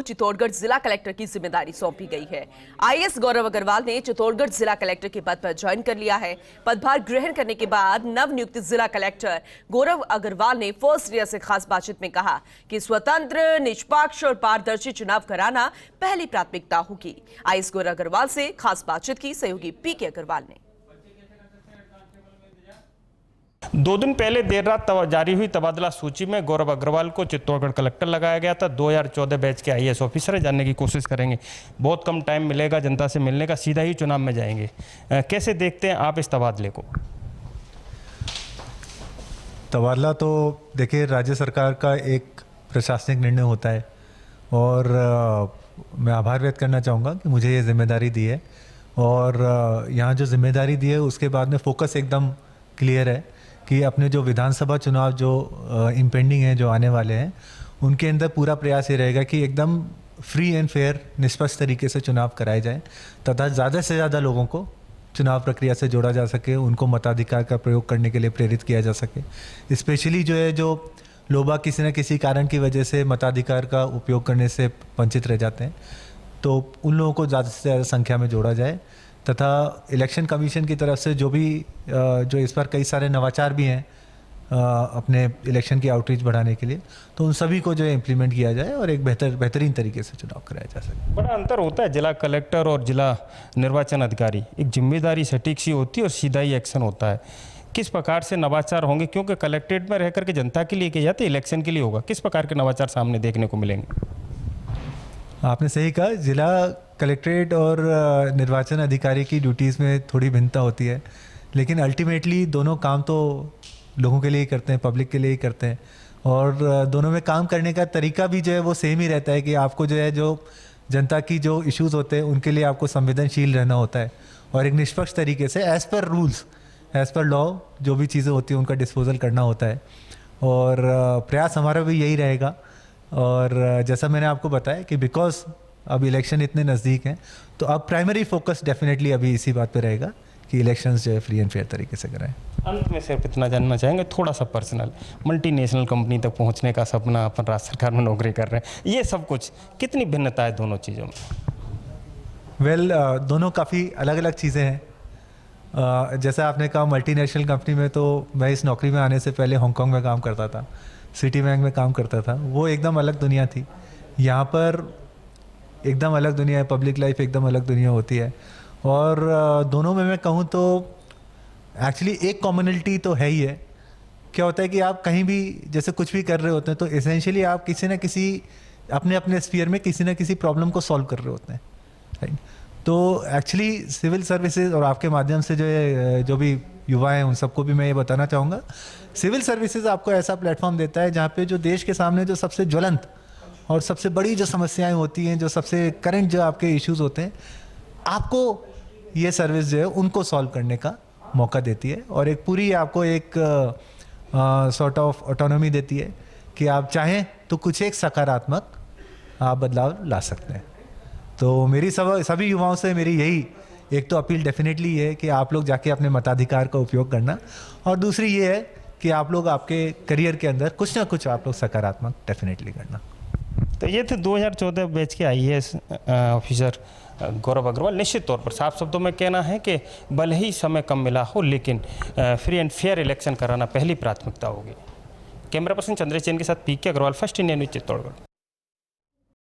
चित्तौड़गढ़ जिला कलेक्टर की जिम्मेदारी सौंपी गई है। आईएएस गौरव अग्रवाल ने चित्तौड़गढ़ जिला कलेक्टर के पद पर ज्वाइन कर लिया है। पदभार ग्रहण करने के बाद नवनियुक्त जिला कलेक्टर गौरव अग्रवाल ने फर्स्ट ईयर से खास बातचीत में कहा कि स्वतंत्र, निष्पक्ष और पारदर्शी चुनाव कराना पहली प्राथमिकता होगी। आईएएस गौरव अग्रवाल से खास बातचीत की सहयोगी पीके अग्रवाल ने। 2 दिन पहले देर रात जारी हुई तबादला सूची में गौरव अग्रवाल को चित्तौड़गढ़ कलेक्टर लगाया गया था। 2014 बैच के आईएएस ऑफिसर है, जानने की कोशिश करेंगे। बहुत कम टाइम मिलेगा जनता से मिलने का, सीधा ही चुनाव में जाएंगे। कैसे देखते हैं आप इस तबादले को? तबादला तो देखिए राज्य सरकार का एक प्रशासनिक निर्णय होता है और मैं आभार व्यक्त करना चाहूँगा कि मुझे ये जिम्मेदारी दी है। और यहाँ जो जिम्मेदारी दी है उसके बाद में फोकस एकदम क्लियर है कि अपने जो विधानसभा चुनाव जो इम्पेंडिंग हैं, जो आने वाले हैं, उनके अंदर पूरा प्रयास ये रहेगा कि एकदम फ्री एंड फेयर, निष्पक्ष तरीके से चुनाव कराए जाएं तथा ज़्यादा से ज़्यादा लोगों को चुनाव प्रक्रिया से जोड़ा जा सके, उनको मताधिकार का प्रयोग करने के लिए प्रेरित किया जा सके। स्पेशली जो लोग किसी न किसी कारण की वजह से मताधिकार का उपयोग करने से वंचित रह जाते हैं, तो उन लोगों को ज़्यादा से ज़्यादा संख्या में जोड़ा जाए तथा इलेक्शन कमीशन की तरफ से जो इस पर कई सारे नवाचार भी हैं अपने इलेक्शन की आउटरीच बढ़ाने के लिए, तो उन सभी को जो है इम्प्लीमेंट किया जाए और एक बेहतरीन तरीके से चुनाव कराया जा सके। बड़ा अंतर होता है जिला कलेक्टर और जिला निर्वाचन अधिकारी। एक जिम्मेदारी सटीक सी होती है और सीधा ही एक्शन होता है। किस प्रकार से नवाचार होंगे, क्योंकि कलेक्ट्रेट में रह करके जनता के लिए किया जाता है, इलेक्शन के लिए होगा, किस प्रकार के नवाचार सामने देखने को मिलेंगे? आपने सही कहा, जिला कलेक्ट्रेट और निर्वाचन अधिकारी की ड्यूटीज़ में थोड़ी भिन्नता होती है, लेकिन अल्टीमेटली दोनों काम तो लोगों के लिए ही करते हैं, पब्लिक के लिए ही करते हैं। और दोनों में काम करने का तरीका भी जो है वो सेम ही रहता है कि आपको जो जनता की जो इश्यूज़ होते हैं उनके लिए आपको संवेदनशील रहना होता है और एक निष्पक्ष तरीके से as per rules, as per law जो भी चीज़ें होती हैं उनका डिस्पोजल करना होता है। और प्रयास हमारा भी यही रहेगा। और जैसा मैंने आपको बताया कि बिकॉज अब इलेक्शन इतने नज़दीक हैं, तो अब प्राइमरी फोकस डेफिनेटली अभी इसी बात पे रहेगा कि इलेक्शंस जो है फ्री एंड फेयर तरीके से कराएं। अंत में सिर्फ इतना जानना चाहेंगे, थोड़ा सा पर्सनल, मल्टीनेशनल कंपनी तक पहुंचने का सपना, अपन राज्य सरकार में नौकरी कर रहे हैं, ये सब कुछ कितनी भिन्नता है दोनों चीज़ों में? दोनों काफ़ी अलग अलग चीज़ें हैं। जैसा आपने कहा मल्टीनेशनल कंपनी में, तो मैं इस नौकरी में आने से पहले हांगकांग में काम करता था, सिटी बैंक में काम करता था। वो एकदम अलग दुनिया थी। यहाँ पर एकदम अलग दुनिया है, पब्लिक लाइफ एकदम अलग दुनिया होती है। और दोनों में मैं कहूँ तो एक्चुअली एक कॉमनलिटी तो है ही है। क्या होता है कि आप कहीं भी जैसे कुछ भी कर रहे होते हैं तो एसेंशियली आप किसी न किसी अपने स्फीयर में किसी न किसी प्रॉब्लम को सॉल्व कर रहे होते हैं, राइट? तो एक्चुअली सिविल सर्विसेज और आपके माध्यम से जो भी युवा हैं उन सबको भी मैं ये बताना चाहूँगा, सिविल सर्विसेज आपको ऐसा प्लेटफॉर्म देता है जहाँ पे जो देश के सामने जो सबसे ज्वलंत और सबसे बड़ी जो समस्याएं होती हैं, जो सबसे करंट जो आपके इश्यूज होते हैं, आपको ये सर्विस जो है उनको सॉल्व करने का मौका देती है और एक पूरी आपको एक सॉर्ट ऑफ ऑटोनॉमी देती है कि आप चाहें तो कुछ एक सकारात्मक आप बदलाव ला सकते हैं। तो मेरी सभी युवाओं से मेरी यही एक तो अपील डेफिनेटली ये है कि आप लोग जाके अपने मताधिकार का उपयोग करना, और दूसरी ये है कि आप लोग आपके करियर के अंदर कुछ ना कुछ आप लोग सकारात्मक डेफिनेटली करना। तो ये थे 2014 बैच के आईएएस ऑफिसर गौरव अग्रवाल। निश्चित तौर पर साफ शब्दों में कहना है कि भले ही समय कम मिला हो, लेकिन फ्री एंड फेयर इलेक्शन कराना पहली प्राथमिकता होगी। कैमरा पर्सन चंद्रचैन के साथ PK Agarwal, First India News, Chittorgarh.